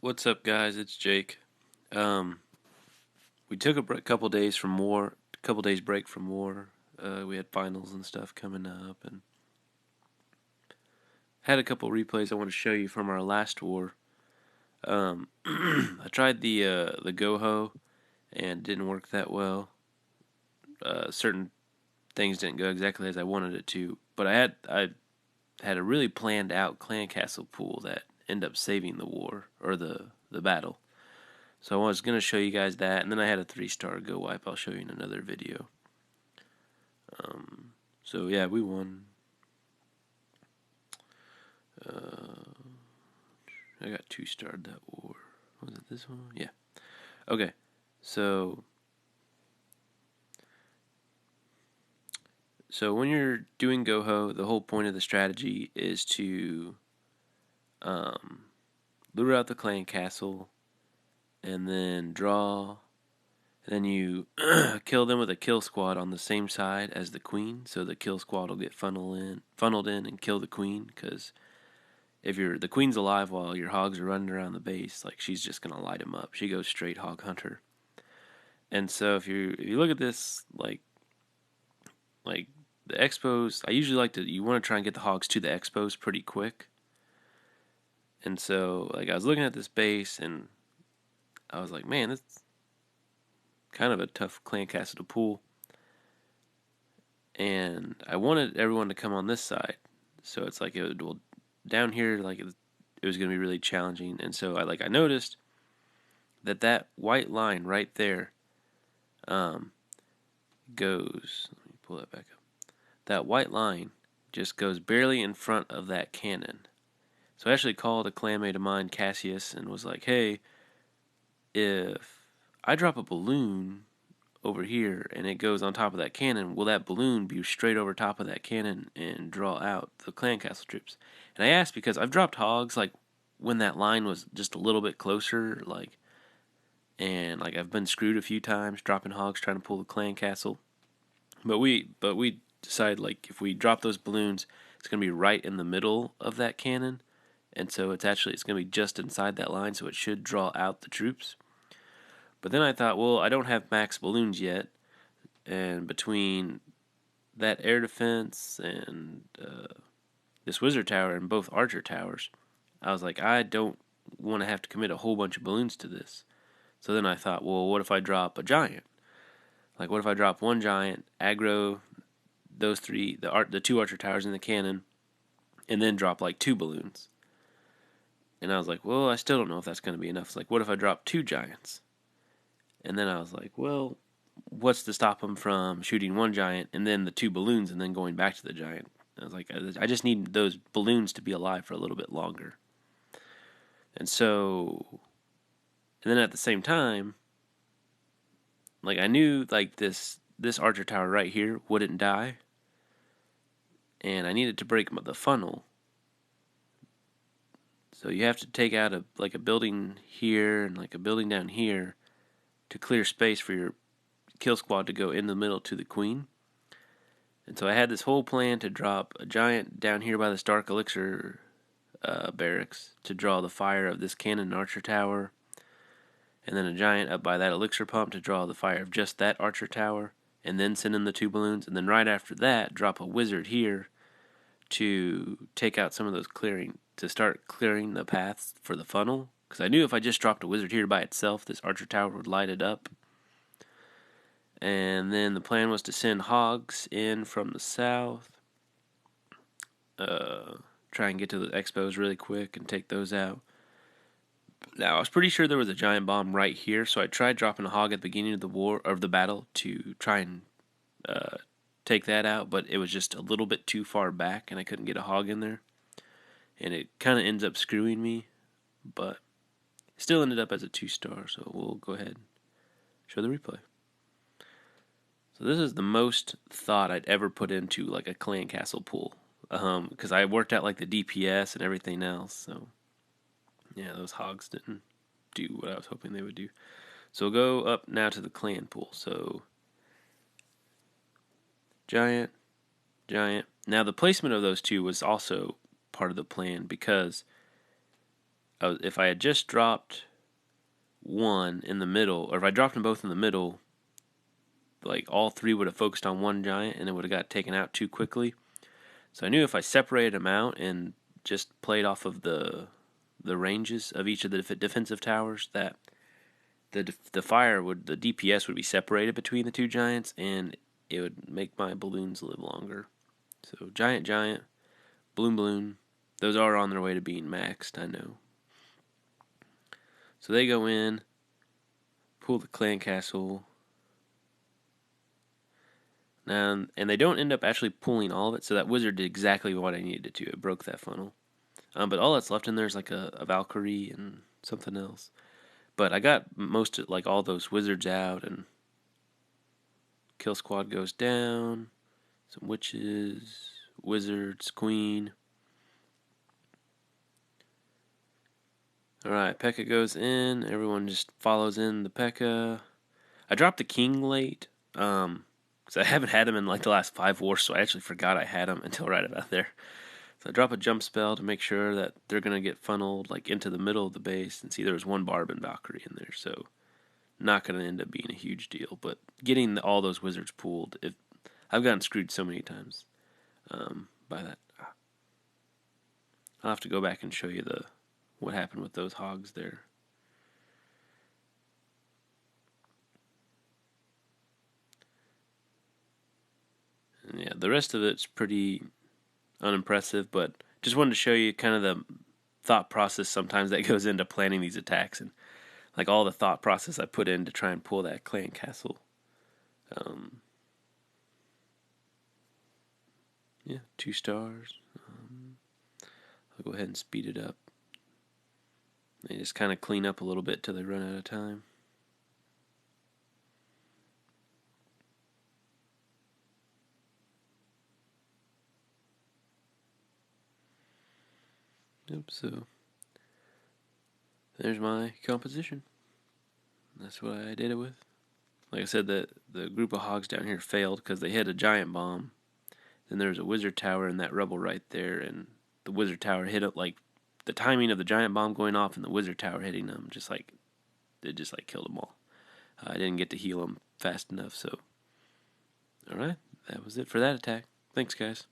What's up, guys? It's Jake. Um, we took a couple days from war, couple days break from war. We had finals and stuff coming up, and had a couple replays I want to show you from our last war. I tried the GoHo, and it didn't work that well. Certain things didn't go exactly as I wanted it to, but I had a really planned out clan castle pool that ended up saving the war or the battle. So I was going to show you guys that, and then I had a 3-star GoWipe I'll show you in another video. So yeah, we won. I got 2-starred that war. Was it this one? Yeah. Okay, so when you're doing GoHo, the whole point of the strategy is to lure out the clan castle, and then draw. And then you kill them with a kill squad on the same side as the queen, so the kill squad will get funneled in and kill the queen. Because if the queen's alive while your hogs are running around the base, like, she's just gonna light them up. She goes straight hog hunter. And so if you look at this, like the expos, I usually you want to try and get the hogs to the expos pretty quick. And so, like, I was looking at this base and I was like, man, that's kind of a tough clan castle to pull. And I wanted everyone to come on this side, so it's like down here, like, it was going to be really challenging. And so I noticed that white line right there goes, let me pull that back up. That white line just goes barely in front of that cannon. So I actually called a clanmate of mine, Casius, and was like, hey, if I drop a balloon over here and it goes on top of that cannon, will that balloon be straight over top of that cannon and draw out the clan castle troops? And I asked because I've dropped hogs, like, when that line was just a little bit closer, and I've been screwed a few times dropping hogs trying to pull the clan castle. But we decided, like, if we drop those balloons, it's going to be right in the middle of that cannon, and so it's going to be just inside that line, so it should draw out the troops. But then I thought, well, I don't have max balloons yet, and between that air defense and this wizard tower and both archer towers, I was like, I don't want to have to commit a whole bunch of balloons to this. So then I thought, well, what if I drop a giant? Like, what if I drop one giant, aggro those three, the 2 archer towers and the cannon, and then drop like 2 balloons? And I was like, well, I still don't know if that's going to be enough. It's like, what if I drop 2 giants? And then I was like, well, what's to stop them from shooting 1 giant and then the 2 balloons and then going back to the giant? I was like, I just need those balloons to be alive for a little bit longer. And then at the same time, like, I knew, like, this archer tower right here wouldn't die, and I needed to break the funnel. So you have to take out a building here and like a building down here to clear space for your kill squad to go in the middle to the queen. And so I had this whole plan to drop a giant down here by this dark elixir barracks to draw the fire of this cannon archer tower, and then a giant up by that elixir pump to draw the fire of just that archer tower, and then send in the 2 balloons, and then right after that drop a wizard here to take out some of those to start clearing the paths for the funnel, because I knew if I just dropped a wizard here by itself, this archer tower would light it up. And then the plan was to send hogs in from the south, try and get to the expos really quick and take those out. Now, I was pretty sure there was a giant bomb right here, so I tried dropping a hog at the beginning of the battle to try and take that out, but it was just a little bit too far back, and I couldn't get a hog in there. And it kind of ends up screwing me, but it still ended up as a 2-star, so we'll go ahead and show the replay. So this is the most thought I'd ever put into, like, a clan castle pool, because I worked out, like, the DPS and everything else, so yeah, those hogs didn't do what I was hoping they would do. So we'll go up now to the clan pool. So giant. Now the placement of those 2 was also part of the plan, because if I had just dropped one in the middle, or if I dropped them both in the middle, like all three would have focused on one giant and it would have got taken out too quickly. So I knew if I separated them out and just played off of the ranges of each of the defensive towers, that the DPS would be separated between the two giants, and it would make my balloons live longer. So giant, balloon, those are on their way to being maxed, I know. So they go in, pull the clan castle. Now, and they don't end up actually pulling all of it, so that wizard did exactly what I needed it to. It broke that funnel. But all that's left in there is like a Valkyrie and something else. But I got most of, like, all those wizards out, and kill squad goes down. Some witches, wizards, queen. Alright, P.E.K.K.A goes in. Everyone just follows in the P.E.K.K.A. I dropped the king late, because I haven't had him in like the last 5 wars, so I actually forgot I had him until right about there. So I drop a jump spell to make sure that they're going to get funneled like into the middle of the base, and see there was one Barb and Valkyrie in there, so not going to end up being a huge deal. But getting all those wizards pooled, I've gotten screwed so many times by that. I'll have to go back and show you what happened with those hogs there. And yeah, the rest of it's pretty unimpressive, but just wanted to show you kind of the thought process sometimes that goes into planning these attacks, and like all the thought process I put in to try and pull that clan castle. Yeah, 2 stars. I'll go ahead and speed it up. They just kind of clean up a little bit till they run out of time. Yep, so there's my composition. That's what I did it with. Like I said, the group of hogs down here failed because they hit a giant bomb. Then there's a wizard tower in that rubble right there, and the wizard tower hit it, like the timing of the giant bomb going off and the wizard tower hitting them, it just killed them all. I didn't get to heal them fast enough, so alright, that was it for that attack. Thanks, guys.